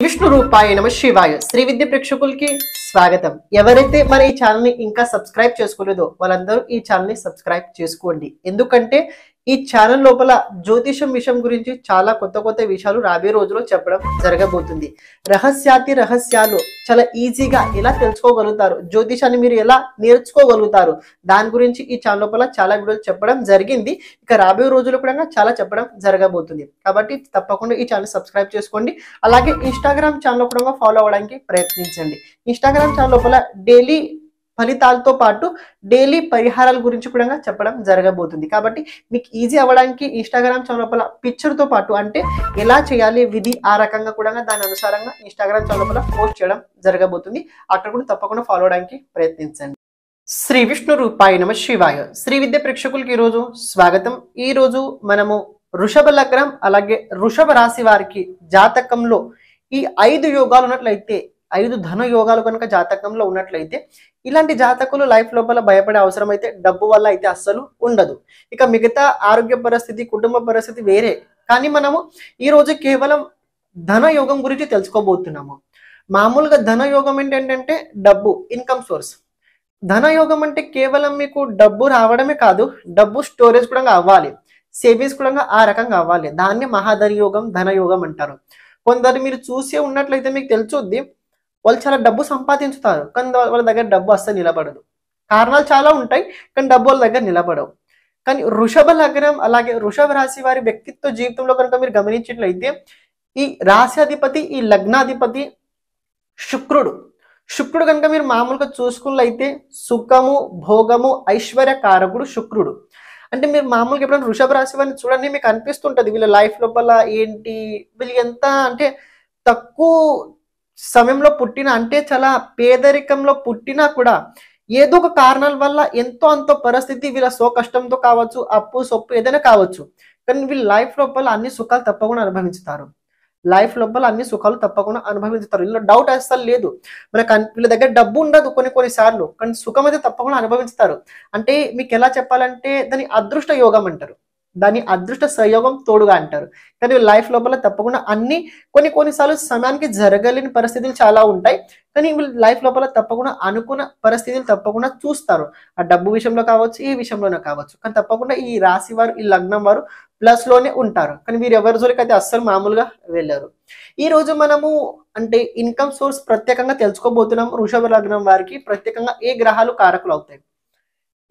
విష్ణు రూపాయ నమ శివాయ శ్రీ విద్య ప్రేక్షకులకి స్వాగతం. ఎవరైతే మన ఈ ఛానల్ ని ఇంకా సబ్స్క్రైబ్ చేసుకోలేదో వాళ్ళందరూ ఈ ఛానల్ ని సబ్స్క్రైబ్ చేసుకోండి. ఎందుకంటే ఈ ఛానల్ లోపల జ్యోతిషం విషయం గురించి చాలా కొత్త విషయాలు రాబోయే రోజుల్లో చెప్పడం జరగబోతుంది. రహస్యాలు చాలా ఈజీగా ఎలా తెలుసుకోగలుగుతారు, జ్యోతిషాన్ని మీరు ఎలా నేర్చుకోగలుగుతారు, దాని గురించి ఈ ఛానల్ లోపల చాలా వీడియోలు చెప్పడం జరిగింది. ఇక రాబోయే రోజుల్లో కూడా చాలా చెప్పడం జరగబోతుంది. కాబట్టి తప్పకుండా ఈ ఛానల్ సబ్స్క్రైబ్ చేసుకోండి. అలాగే ఇన్స్టాగ్రామ్ ఛానల్ కూడా ఫాలో అవ్వడానికి ప్రయత్నించండి. ఇన్స్టాగ్రామ్ ఛానల్ లోపల డైలీ ఫలితాలతో పాటు డైలీ పరిహారాల గురించి కూడా చెప్పడం జరగబోతుంది. కాబట్టి మీకు ఈజీ అవ్వడానికి ఇన్స్టాగ్రామ్ ఛానల్ లోపల పిక్చర్తో పాటు అంటే ఎలా చేయాలి విధి ఆ రకంగా కూడా దాని అనుసారంగా ఇన్స్టాగ్రామ్ ఛానల్ లోపల పోస్ట్ చేయడం జరగబోతుంది. అక్కడ కూడా తప్పకుండా ఫాలో అవడానికి ప్రయత్నించండి. శ్రీ విష్ణు రూపాయ నమ శివాయ శ్రీ విద్య ప్రేక్షకులకి ఈరోజు స్వాగతం. ఈ రోజు మనము వృషభ లగ్నం అలాగే వృషభ రాశి వారికి జాతకంలో ఈ 5 యోగాలు ఉన్నట్లయితే 5 ధన యోగాలు కనుక జాతకంలో ఉన్నట్లయితే ఇలాంటి జాతకులు లైఫ్ లోపల భయపడే అవసరం అయితే డబ్బు వల్ల అయితే అస్సలు ఉండదు. ఇక మిగతా ఆరోగ్య పరిస్థితి కుటుంబ పరిస్థితి వేరే, కానీ మనము ఈ రోజు కేవలం ధన యోగం గురించి తెలుసుకోబోతున్నాము. మామూలుగా ధన యోగం ఏంటంటే డబ్బు, ఇన్కమ్ సోర్స్. ధన యోగం అంటే కేవలం మీకు డబ్బు రావడమే కాదు, డబ్బు స్టోరేజ్ కూడా అవ్వాలి, సేవింగ్స్ కూడా ఆ రకంగా అవ్వాలి. దాన్ని మహాధన యోగం ధన యోగం అంటారు. కొందరు మీరు చూసే ఉన్నట్లయితే మీకు తెలుసుద్ది, వాళ్ళు చాలా డబ్బు సంపాదించుతారు కానీ వాళ్ళ దగ్గర డబ్బు అస్సలు నిలబడదు. కారణాలు చాలా ఉంటాయి కానీ డబ్బు వాళ్ళ దగ్గర నిలబడవు. కానీ వృషభ లగ్నం అలాగే వృషభ రాశి వారి వ్యక్తిత్వ జీవితంలో కనుక మీరు గమనించినట్లయితే ఈ రాశ్యాధిపతి ఈ లగ్నాధిపతి శుక్రుడు కనుక మీరు మామూలుగా చూసుకున్నట్లయితే సుఖము భోగము ఐశ్వర్య కారకుడు శుక్రుడు. అంటే మీరు మామూలుగా ఎప్పుడైనా వృషభ రాశి వారిని చూడండి, మీకు అనిపిస్తుంటది వీళ్ళ లైఫ్ లోపల ఏంటి, వీళ్ళు ఎంత అంటే తక్కువ సమయంలో పుట్టిన అంటే చాలా పేదరికంలో పుట్టినా కూడా ఏదో ఒక కారణాల వల్ల ఎంతో అంతో పరిస్థితి వీళ్ళ కష్టంతో కావచ్చు, అప్పు సొప్పు ఏదైనా కావచ్చు, కానీ వీళ్ళ లైఫ్ లోపల అన్ని సుఖాలు తప్పకుండా అనుభవించుతారు. లైఫ్ లోపల అన్ని సుఖాలు తప్పకుండా అనుభవించుతారు. ఇందులో డౌట్ అసలు లేదు. మనకు వీళ్ళ దగ్గర డబ్బు ఉండదు కొన్నిసార్లు, కానీ సుఖం అయితే తప్పకుండా అనుభవిస్తారు. అంటే మీకు ఎలా చెప్పాలంటే దాని అదృష్ట యోగం అంటారు, దాని అదృష్ట సంయోగం తోడుగా అంటారు. కానీ లైఫ్ లోపల తప్పకుండా అన్ని కొన్నిసార్లు సమయానికి జరగలేని పరిస్థితులు చాలా ఉంటాయి, కానీ వీళ్ళు లైఫ్ లోపల తప్పకుండా అనుకున్న పరిస్థితులు తప్పకుండా చూస్తారు. ఆ డబ్బు విషయంలో కావచ్చు, ఏ విషయంలోనే కావచ్చు, కానీ తప్పకుండా ఈ రాశి వారు ఈ లగ్నం వారు ప్లస్ లోనే ఉంటారు. కానీ వీరు ఎవరి జోలికి అయితే అస్సలు మామూలుగా వెళ్ళారు. ఈ రోజు మనము అంటే ఇన్కమ్ సోర్స్ ప్రత్యేకంగా తెలుసుకోబోతున్నాం. వృషభ లగ్నం వారికి ప్రత్యేకంగా ఏ గ్రహాలు కారకులు అవుతాయి,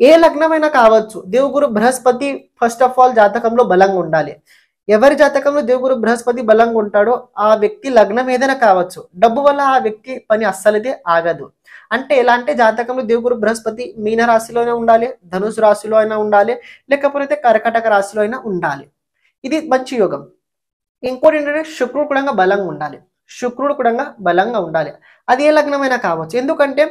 ఏ లగ్నమైనా కావచ్చు. దేవుగురు బృహస్పతి ఫస్ట్ ఆఫ్ ఆల్ జాతకంలో బలంగా ఉండాలి. ఎవరి జాతకంలో దేవుగురు బృహస్పతి బలంగా ఉంటాడో ఆ వ్యక్తి లగ్నం ఏదైనా కావచ్చు, డబ్బు వల్ల ఆ వ్యక్తి పని అస్సలైతే ఆగదు. అంటే ఎలా అంటే జాతకంలో దేవుగురు బృహస్పతి మీన రాశిలోనే ఉండాలి, ధనుసు రాశిలో అయినా ఉండాలి, లేకపోతే కర్కటక రాశిలో అయినా ఉండాలి. ఇది మంచి యోగం. ఇంకోటి ఏంటంటే శుక్రుడు కూడా బలంగా ఉండాలి. అది ఏ లగ్నమైనా కావచ్చు. ఎందుకంటే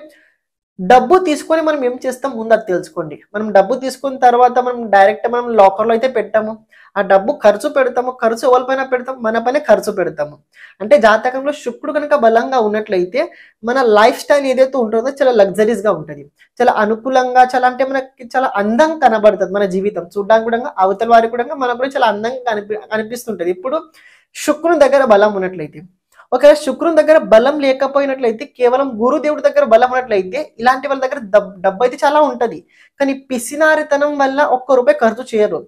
డబ్బు తీసుకొని మనం ఏం చేస్తాం ముందు అది తెలుసుకోండి. మనం డబ్బు తీసుకున్న తర్వాత మనం డైరెక్ట్ మనం లాకర్లో అయితే పెట్టాము, ఆ డబ్బు ఖర్చు పెడతాము. ఖర్చు ఎవరిపైన పెడతాం, మన పైన ఖర్చు పెడతాము. అంటే జాతకంలో శుక్రుడు కనుక బలంగా ఉన్నట్లయితే మన లైఫ్ స్టైల్ ఏదైతే ఉంటుందో చాలా లగ్జరీస్ గా ఉంటుంది, చాలా అనుకూలంగా, చాలా అంటే మనకి చాలా అందంగా కనబడుతుంది. మన జీవితం చూడడానికి కూడా అవతల వారికి కూడా మనకు కూడా చాలా అందంగా అనిపిస్తుంటది. ఇప్పుడు శుక్రుని దగ్గర బలం ఉన్నట్లయితే, ఒకవేళ శుక్రుని దగ్గర బలం లేకపోయినట్లయితే కేవలం గురుదేవుడి దగ్గర బలం ఉన్నట్లయితే ఇలాంటి వాళ్ళ దగ్గర డబ్బు అయితే చాలా ఉంటది, కానీ పిసినారితనం వల్ల ₹1 ఖర్చు చేయరు.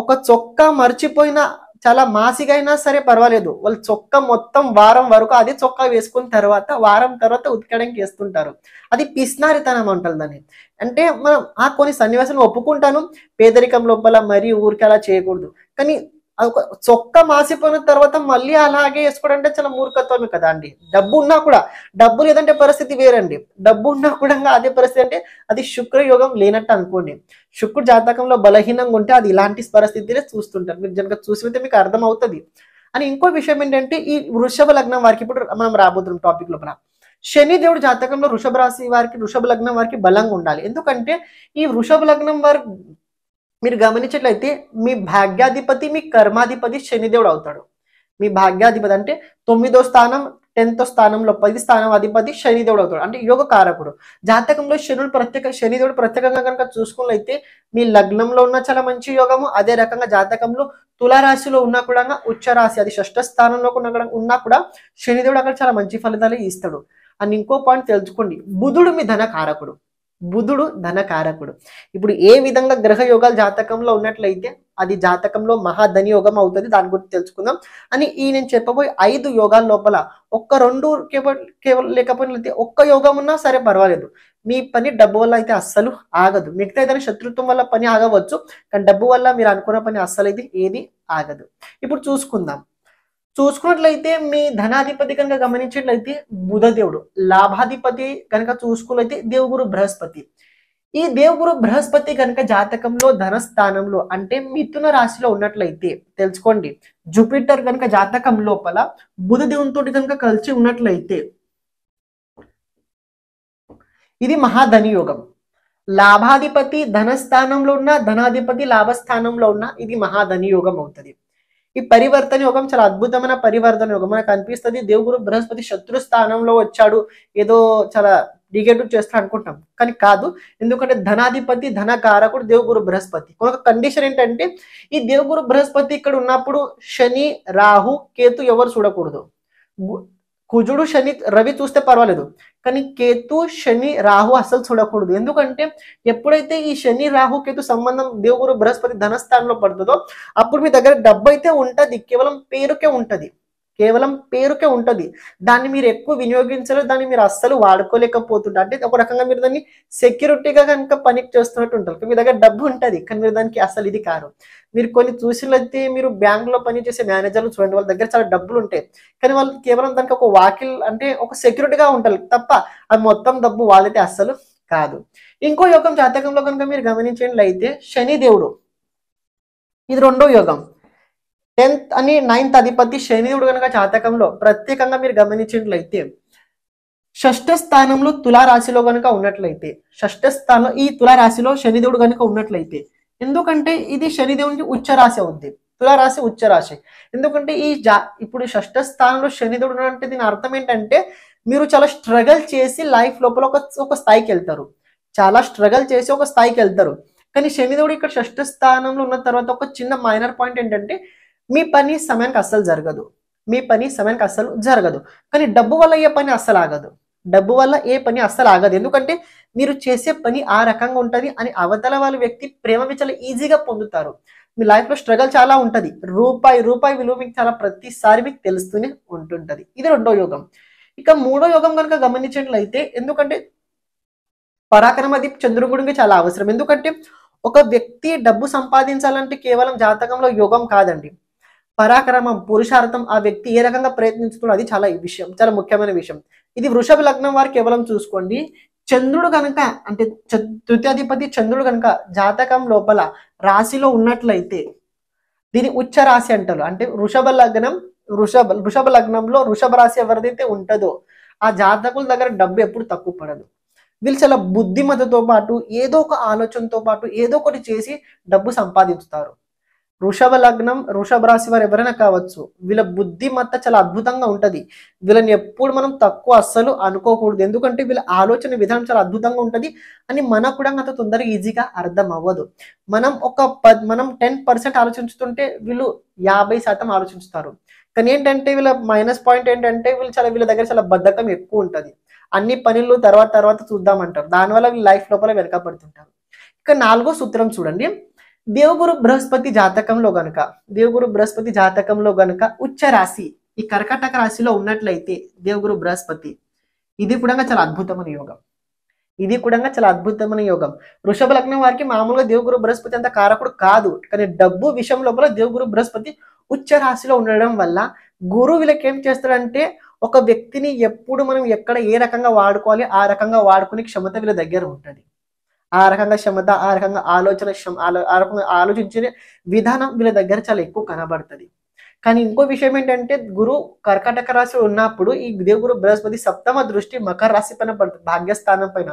ఒక చొక్కా మర్చిపోయినా చాలా మాసిగా అయినా సరే పర్వాలేదు, వాళ్ళు చొక్కా మొత్తం వారం వరకు అదే చొక్కా వేసుకున్న తర్వాత వారం తర్వాత ఉతకడానికి వేస్తుంటారు. అది పిసినారితనం అంటారు దాన్ని. అంటే మనం ఆ కొన్ని సన్నివేశాలను ఒప్పుకుంటాను, పేదరికం లోపల మరీ ఊరికి అలా చేయకూడదు, కానీ ఒక చొక్కా మాసిపోయిన తర్వాత మళ్ళీ అలాగే వేసుకోవడం చాలా మూర్ఖత్వమే కదా అండి. డబ్బు ఉన్నా కూడా, డబ్బు లేదంటే పరిస్థితి వేరండి. డబ్బు ఉన్నా కూడా అదే పరిస్థితి అంటే అది శుక్రయోగం లేనట్టు అనుకోండి. శుక్రుడు జాతకంలో బలహీనంగా ఉంటే అది ఇలాంటి పరిస్థితినే చూస్తుంటారు. మీరు జనక చూసితే మీకు అర్థం అవుతుంది. అని ఇంకో విషయం ఏంటంటే ఈ వృషభ లగ్నం వారికి ఇప్పుడు మనం రాబోతున్నాం టాపిక్ లోపల. శని దేవుడు జాతకంలో వృషభ రాశి వారికి వృషభ లగ్నం వారికి బలంగా ఉండాలి. ఎందుకంటే ఈ వృషభ లగ్నం వారు మీరు గమనించినట్లయితే మీ భాగ్యాధిపతి మీ కర్మాధిపతి శనిదేవుడు అవుతాడు. మీ భాగ్యాధిపతి అంటే 9వ స్థానం 10వ స్థానంలో 10 స్థానం అధిపతి శనిదేవుడు అవుతాడు, అంటే యోగ కారకుడు. జాతకంలో శనిదేవుడు ప్రత్యేకంగా కనుక చూసుకున్నట్లయితే మీ లగ్నంలో ఉన్న చాలా మంచి యోగము, అదే రకంగా జాతకంలో తులారాశిలో ఉన్నా కూడా ఉచ్చ రాశి అది షష్ఠ స్థానంలో ఉన్నా కూడా శనిదేవుడు అక్కడ చాలా మంచి ఫలితాలు ఇస్తాడు. అండ్ ఇంకో పాయింట్ తెలుసుకోండి, బుధుడు మీ ధన కారకుడు. బుధుడు ధనకారకుడు. ఇప్పుడు ఏ విధంగా గ్రహ యోగాలు జాతకంలో ఉన్నట్లయితే అది జాతకంలో మహాధని యోగం అవుతుంది. దాని గురించి తెలుసుకుందాం. అని ఈ నేను చెప్పబోయే 5 యోగాల లోపల ఒక్క 2 కేవలం లేకపోయినట్లయితే ఒక్క యోగం ఉన్నా సరే పర్వాలేదు, మీ పని డబ్బు వల్ల అయితే అస్సలు ఆగదు. మిగతా ఏదైనా శత్రుత్వం వల్ల పని ఆగవచ్చు, కానీ డబ్బు వల్ల మీరు అనుకున్న పని అస్సలు అయితే ఏది ఆగదు. ఇప్పుడు చూసుకున్నట్లయితే మీ ధనాధిపతి కనుక గమనించినట్లయితే బుధదేవుడు, లాభాధిపతి కనుక చూసుకున్నట్లయితే దేవుగురు బృహస్పతి. ఈ దేవుగురు బృహస్పతి కనుక జాతకంలో ధనస్థానంలో అంటే మిథున రాశిలో ఉన్నట్లయితే తెలుసుకోండి, జూపిటర్ కనుక జాతకం లోపల బుధదేవునితో కనుక కలిసి ఉన్నట్లయితే ఇది మహాధని యోగం. లాభాధిపతి ధనస్థానంలో ఉన్న, ధనాధిపతి లాభస్థానంలో ఉన్న ఇది మహాధని యోగం అవుతుంది. ఈ పరివర్తన యోగం చాలా అద్భుతమైన పరివర్తన యోగం. మనకు అనిపిస్తుంది దేవుగురు బృహస్పతి శత్రు స్థానంలో వచ్చాడు, ఏదో చాలా నెగటివ్ చేస్తా అనుకుంటాం, కానీ కాదు. ఎందుకంటే ధనాధిపతి ధనకారకుడు దేవుగురు బృహస్పతి. ఒక కండిషన్ ఏంటంటే ఈ దేవుగురు బృహస్పతి ఇక్కడ ఉన్నప్పుడు శని రాహు కేతు ఎవరు చూడకూడదు. కుజుడు శని రవి చూస్తే పర్వాలేదు, కానీ కేతు శని రాహు అసలు చూడకూడదు. ఎందుకంటే ఎప్పుడైతే ఈ శని రాహు కేతు సంబంధం దేవుగురు బృహస్పతి ధనస్థానంలో పడుతుందో అప్పుడు మీ దగ్గర డబ్బు అయితే ఉంటది, కేవలం పేరుకే ఉంటది. దాన్ని మీరు ఎక్కువ వినియోగించలేదు, దాన్ని మీరు అస్సలు వాడుకోలేకపోతుంటారు. అంటే ఒక రకంగా మీరు దాన్ని సెక్యూరిటీగా కనుక పని చేస్తున్నట్టు ఉంటారు. మీ దగ్గర డబ్బు ఉంటుంది, కానీ మీరు దానికి అసలు ఇది కాదు. మీరు కొన్ని చూసినట్లయితే మీరు బ్యాంకులో పనిచేసే మేనేజర్లు చూడండి, వాళ్ళ దగ్గర చాలా డబ్బులు ఉంటాయి, కానీ వాళ్ళు కేవలం దానికి ఒక వాకిల్ అంటే ఒక సెక్యూరిటీగా ఉంటారు తప్ప అది మొత్తం డబ్బు వాళ్ళైతే అస్సలు కాదు. ఇంకో యోగం జాతకంలో కనుక మీరు గమనించినట్లయితే శనిదేవుడు, ఇది 2వ యోగం. 10th అని 9th అధిపతి శనిదేవుడు కనుక జాతకంలో ప్రత్యేకంగా మీరు గమనించినట్లయితే షష్ఠ స్థానంలో తులారాశిలో కనుక ఉన్నట్లయితే, షష్ఠ స్థానంలో ఈ తులారాశిలో శనిదేవుడు కనుక ఉన్నట్లయితే, ఎందుకంటే ఇది శనిదేవునికి ఉచ్చరాశి అవుద్ది, తులారాశి ఉచ్చరాశి. ఎందుకంటే ఇప్పుడు షష్ఠ స్థానంలో శనిదేవుడు అంటే దీని అర్థం ఏంటంటే మీరు చాలా స్ట్రగల్ చేసి లైఫ్ లోపల ఒక స్థాయికి వెళ్తారు, కానీ శనిదేవుడు ఇక్కడ షష్ఠ స్థానంలో ఉన్న తర్వాత ఒక చిన్న మైనర్ పాయింట్ ఏంటంటే మీ పని సమయానికి అస్సలు జరగదు, కానీ డబ్బు వల్ల ఏ పని అస్సలు ఆగదు. ఎందుకంటే మీరు చేసే పని ఆ రకంగా ఉంటుంది అని అవతల వాళ్ళ వ్యక్తి ప్రేమ చాలా ఈజీగా పొందుతారు. మీ లైఫ్ లో స్ట్రగల్ చాలా ఉంటది, రూపాయి విలువ మీకు చాలా ప్రతిసారి మీకు తెలుస్తూనే ఉంటుంటది. ఇది 2వ యోగం. ఇక 3వ యోగం కనుక గమనించినట్లయితే, ఎందుకంటే పరాక్రమది చంద్రుడి గురించి చాలా అవసరం. ఎందుకంటే ఒక వ్యక్తి డబ్బు సంపాదించాలంటే కేవలం జాతకంలో యోగం కాదండి, పరాక్రమం పురుషార్థం ఆ వ్యక్తి ఏ రకంగా ప్రయత్నించుతున్నాడు అది చాలా ముఖ్యమైన విషయం. ఇది వృషభ లగ్నం వారు కేవలం చూసుకోండి, చంద్రుడు కనుక అంటే తృతీయాధిపతి చంద్రుడు కనుక జాతకం లోపల రాశిలో ఉన్నట్లయితే దీని ఉచ్చ రాశి అంటారు. అంటే వృషభ లగ్నంలో వృషభ రాశి ఎవరిదైతే ఉంటుందో ఆ జాతకుల దగ్గర డబ్బు ఎప్పుడు తక్కువ పడదు. వీళ్ళు చాలా బుద్ధిమతతో పాటు ఏదో ఒక ఆలోచనతో పాటు ఏదో ఒకటి చేసి డబ్బు సంపాదించుతారు. వృషభ లగ్నం వృషభ రాశి వారు ఎవరైనా కావచ్చు, వీళ్ళ బుద్ధిమత్త చాలా అద్భుతంగా ఉంటది. వీళ్ళని ఎప్పుడు మనం తక్కువ అస్సలు అనుకోకూడదు, ఎందుకంటే వీళ్ళ ఆలోచన విధానం చాలా అద్భుతంగా ఉంటది అని మనకు కూడా అంత తొందరగా ఈజీగా అర్థం అవ్వదు. మనం 10% ఆలోచించుతుంటే వీళ్ళు 50% ఆలోచిస్తారు. కానీ ఏంటంటే వీళ్ళ మైనస్ పాయింట్ ఏంటంటే వీళ్ళ దగ్గర చాలా బద్ధకం ఎక్కువ ఉంటది. అన్ని పనులు తర్వాత చూద్దామంటారు, దానివల్ల వీళ్ళ లైఫ్ లోపల వెనకబడుతుంటారు. ఇక 4వ సూత్రం చూడండి, దేవుగురు బృహస్పతి జాతకంలో గనుక ఉచ్చ రాశి ఈ కర్కాటక రాశిలో ఉన్నట్లయితే దేవుగురు బృహస్పతి ఇది కూడా చాలా అద్భుతమైన యోగం. వృషభ లగ్నం వారికి మామూలుగా దేవుగురు బృహస్పతి అంత కారకుడు కాదు, కానీ డబ్బు విషయం లోపల దేవుగురు బృహస్పతి ఉచ్చ రాశిలో ఉండడం వల్ల గురువు వీళ్ళకి ఏం చేస్తాడంటే ఒక వ్యక్తిని ఎప్పుడు మనం ఎక్కడ ఏ రకంగా వాడుకోవాలి ఆ రకంగా వాడుకునే క్షమత వీళ్ళ దగ్గర ఉంటుంది. ఆ రకంగా క్షమత, ఆ రకంగా ఆలోచించే విధానం వీళ్ళ దగ్గర చాలా ఎక్కువ కనబడుతుంది. కానీ ఇంకో విషయం ఏంటంటే గురు కర్కాటక రాశి ఉన్నప్పుడు ఈ దేవుగురు బృహస్పతి 7వ దృష్టి మకర రాశి పైన పడుతుంది, భాగ్యస్థానం పైన.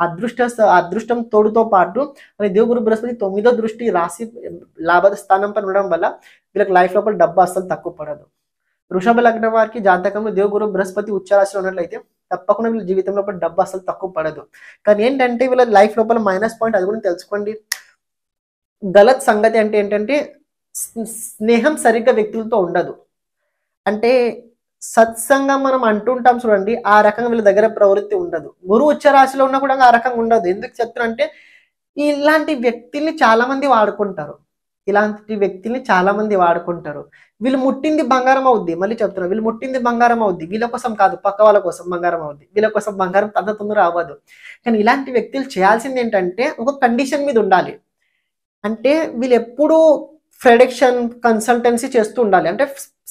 అదృష్టం తోడుతో పాటు దేవుగురు బృహస్పతి 9వ దృష్టి రాశి లాభ స్థానం పైన ఉండడం వల్ల వీళ్ళకి లైఫ్ లోపల డబ్బు అస్సలు తక్కువ పడదు. వృషభ లగ్నం వారికి జాతకంలో దేవగురు బృహస్పతి ఉచ్చరాశిలో ఉన్నట్లయితే తప్పకుండా వీళ్ళ జీవితంలో డబ్బు అసలు తక్కువ పడదు. కానీ ఏంటంటే వీళ్ళ లైఫ్ లోపల మైనస్ పాయింట్ అది కూడా తెలుసుకోండి. గలత్ సంగతి అంటే ఏంటంటే స్నేహం సరిగ్గా వ్యక్తులతో ఉండదు. అంటే సత్సంగం మనం అంటుంటాం చూడండి, ఆ రకంగా వీళ్ళ దగ్గర ప్రవృత్తి ఉండదు. గురువు ఉచ్చరాశిలో ఉన్నా కూడా ఆ రకంగా ఉండదు. ఎందుకు చెప్తున్నా అంటే ఇలాంటి వ్యక్తుల్ని చాలా మంది వాడుకుంటారు. వీళ్ళు ముట్టింది బంగారం అవుద్ది. మళ్ళీ చెప్తున్నా, వీళ్ళు ముట్టింది బంగారం అవుద్ది. వీళ్ళ కోసం కాదు, పక్క వాళ్ళ కోసం బంగారం అవుద్ది. వీళ్ళ కోసం బంగారం అంత తొందర అవ్వదు. కానీ ఇలాంటి వ్యక్తులు చేయాల్సింది ఏంటంటే ఒక కండిషన్ మీద ఉండాలి. అంటే వీళ్ళు ఎప్పుడూ ప్రెడిక్షన్ కన్సల్టెన్సీ చేస్తూ ఉండాలి. అంటే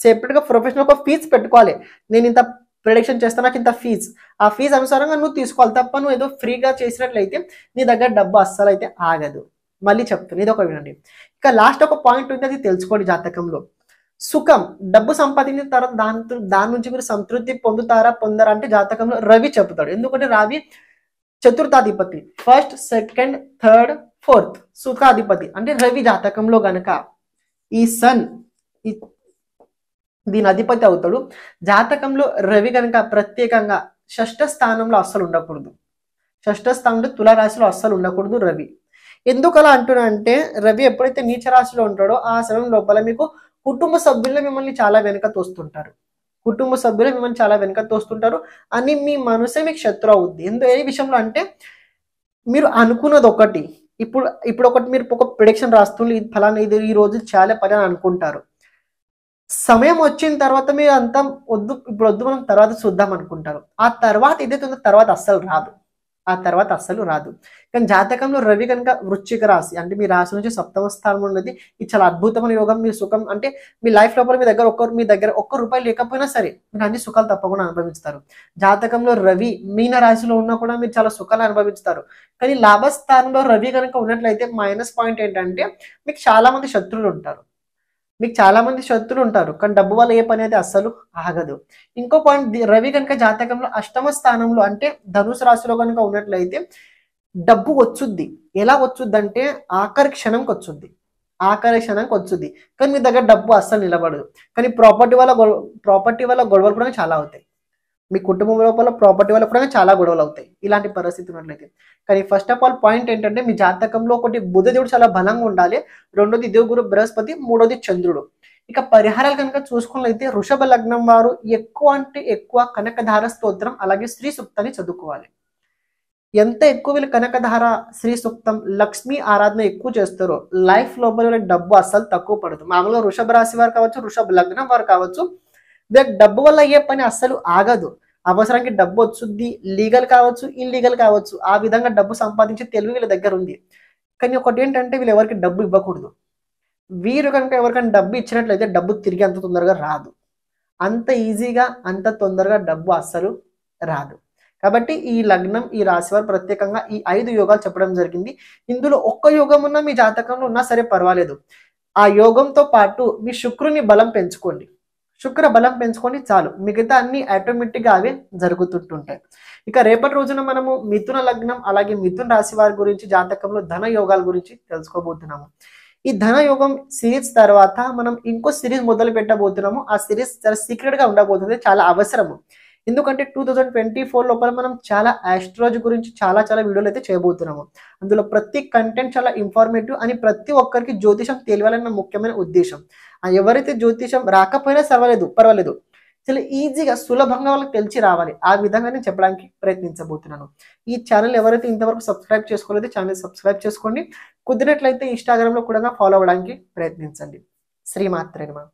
సెపరేట్గా ప్రొఫెషనల్ ఒక ఫీజు పెట్టుకోవాలి. నేను ఇంత ప్రిడిక్షన్ చేస్తా, నాకు ఇంత ఫీజు, ఆ ఫీజు అనుసారంగా నువ్వు తీసుకోవాలి తప్ప నువ్వు ఏదో ఫ్రీగా చేసినట్లయితే నీ దగ్గర డబ్బు అస్సలు అయితే ఆగదు. మళ్ళీ చెప్తాను, ఇది ఒక వినండి. ఇక లాస్ట్ ఒక పాయింట్ ఉంది, అది తెలుసుకోండి. జాతకంలో సుఖం, డబ్బు సంపాదించిన తర్వాత దాని నుంచి మీరు సంతృప్తి పొందరా అంటే జాతకంలో రవి చెప్తాడు. ఎందుకంటే రవి చతుర్థాధిపతి, ఫస్ట్, సెకండ్, థర్డ్, ఫోర్త్ సుఖాధిపతి. అంటే రవి జాతకంలో గనక ఈ సన్ దీని అధిపతి అవుతాడు. జాతకంలో రవి కనుక ప్రత్యేకంగా షష్ఠ స్థానంలో అస్సలు ఉండకూడదు. షష్ఠ స్థానంలో తులారాశిలో అస్సలు ఉండకూడదు రవి. ఎందుకు అలా అంటున్నా అంటే రవి ఎప్పుడైతే నీచ రాశిలో ఉంటాడో ఆ సమయం లోపల మీకు కుటుంబ సభ్యులు మిమ్మల్ని చాలా వెనుక తోస్తుంటారు అని మీ మనసే మీకు శత్రు అవుద్ది. ఏ విషయంలో అంటే మీరు అనుకున్నది ఒకటి, ఇప్పుడు ఒకటి మీరు ఒక ప్రిడిక్షన్ రాస్తుంది, ఫలానా ఇది ఈ రోజు చాలా పని అని అనుకుంటారు. సమయం వచ్చిన తర్వాత మీరు అంతా వద్దు మనం తర్వాత చూద్దాం అనుకుంటారు. ఆ తర్వాత ఏదైతే తర్వాత అస్సలు రాదు. కానీ జాతకంలో రవి కనుక వృశ్చిక రాశి అంటే మీ రాశి నుంచి సప్తమ స్థానం ఉన్నది. ఇది చాలా అద్భుతమైన యోగం. మీ సుఖం అంటే మీ లైఫ్ లోపల మీ దగ్గర ఒక్క రూపాయి లేకపోయినా సరే మీరు అన్ని సుఖాలు తప్పకుండా అనుభవిస్తారు. జాతకంలో రవి మీన రాశిలో ఉన్నా కూడా మీరు చాలా సుఖాలు అనుభవిస్తారు. కానీ లాభస్థానంలో రవి కనుక ఉన్నట్లయితే మైనస్ పాయింట్ ఏంటంటే మీకు చాలా మంది శత్రువులు ఉంటారు. కానీ డబ్బు వల్ల ఏ పని అయితే అస్సలు ఆగదు. ఇంకో పాయింట్, రవి కనుక జాతకంలో అష్టమ స్థానంలో అంటే ధనుసు రాశిలో కనుక ఉన్నట్లయితే డబ్బు వచ్చుద్ది. ఎలా వచ్చుద్ది అంటే ఆఖరి క్షణంకి వచ్చుద్ది. కానీ మీ దగ్గర డబ్బు అస్సలు నిలబడదు. కానీ ప్రాపర్టీ వల్ల గొడవలు కూడా చాలా అవుతాయి. మీ కుటుంబం లోపల ప్రాపర్టీ వల్ల కూడా చాలా గొడవలు అవుతాయి ఇలాంటి పరిస్థితి ఉన్నట్లయితే. కానీ ఫస్ట్ ఆఫ్ ఆల్ పాయింట్ ఏంటంటే మీ జాతకంలో ఒకటి బుధ దేవుడు చాలా బలంగా ఉండాలి, రెండోది దేవగురు బృహస్పతి, మూడోది చంద్రుడు. ఇక పరిహారాలు కనుక చూసుకున్నట్లయితే వృషభ లగ్నం వారు ఎక్కువ కనకధార స్తోత్రం అలాగే శ్రీ సూక్తాన్ని చదువుకోవాలి. ఎంత ఎక్కువ వీళ్ళు కనకధార, శ్రీ సూక్తం, లక్ష్మీ ఆరాధన ఎక్కువ చేస్తారో లైఫ్ లోపల డబ్బు అస్సలు తక్కువ పడదు. మామూలుగా వృషభ రాశి వారు కావచ్చు, వృషభ లగ్నం వారు కావచ్చు, డబ్బు వల్ల అయ్యే పని అస్సలు ఆగదు. అవసరానికి డబ్బు వచ్చుద్ది, లీగల్ కావచ్చు, ఇల్లీగల్ కావచ్చు, ఆ విధంగా డబ్బు సంపాదించే తెలివి వీళ్ళ దగ్గర ఉంది. కానీ ఒకటి ఏంటంటే వీళ్ళు ఎవరికి డబ్బు ఇవ్వకూడదు. వీరు కనుక ఎవరికైనా డబ్బు ఇచ్చినట్లయితే డబ్బు తిరిగి అంత తొందరగా రాదు. అంత ఈజీగా అంత తొందరగా డబ్బు అస్సలు రాదు. కాబట్టి ఈ లగ్నం, ఈ రాశి వారు ప్రత్యేకంగా ఈ 5 యోగాలు చెప్పడం జరిగింది. ఇందులో ఒక్క యోగం ఉన్నా మీ జాతకంలో ఉన్నా సరే పర్వాలేదు. ఆ యోగంతో పాటు మీ శుక్రుని బలం పెంచుకోండి. శుక్ర బలం పెంచుకొని చాలు, మిగతా అన్ని ఆటోమేటిక్గా అవే జరుగుతుంటుంటాయి. ఇక రేపటి రోజున మనము మిథున లగ్నం అలాగే మిథున రాశి వారి గురించి జాతకంలో ధన యోగాల గురించి తెలుసుకోబోతున్నాము. ఈ ధన యోగం సిరీస్ తర్వాత మనం ఇంకో సిరీస్ మొదలు పెట్టబోతున్నాము. ఆ సిరీస్ చాలా సీక్రెట్ గా ఉండబోతుంది, చాలా అవసరము. ఎందుకంటే 2024 లోపల మనం చాలా ఆస్ట్రాలజీ గురించి చాలా వీడియోలు అయితే చేయబోతున్నాము. అందులో ప్రతి కంటెంట్ చాలా ఇన్ఫర్మేటివ్ అని ప్రతి ఒక్కరికి జ్యోతిషం తెలియాలన్న ముఖ్యమైన ఉద్దేశం. ఎవరైతే జ్యోతిషం రాకపోయినా పర్వాలేదు, చాలా ఈజీగా సులభంగా వాళ్ళకి తెలిసి రావాలి, ఆ విధంగా నేను చెప్పడానికి ప్రయత్నించబోతున్నాను. ఈ ఛానల్ ఎవరైతే ఇంతవరకు సబ్స్క్రైబ్ చేసుకోలేదో ఛానల్ సబ్స్క్రైబ్ చేసుకోండి. కుదిరినట్లయితే ఇన్స్టాగ్రామ్లో కూడా ఫాలో అవ్వడానికి ప్రయత్నించండి. శ్రీమాత్రే నమః.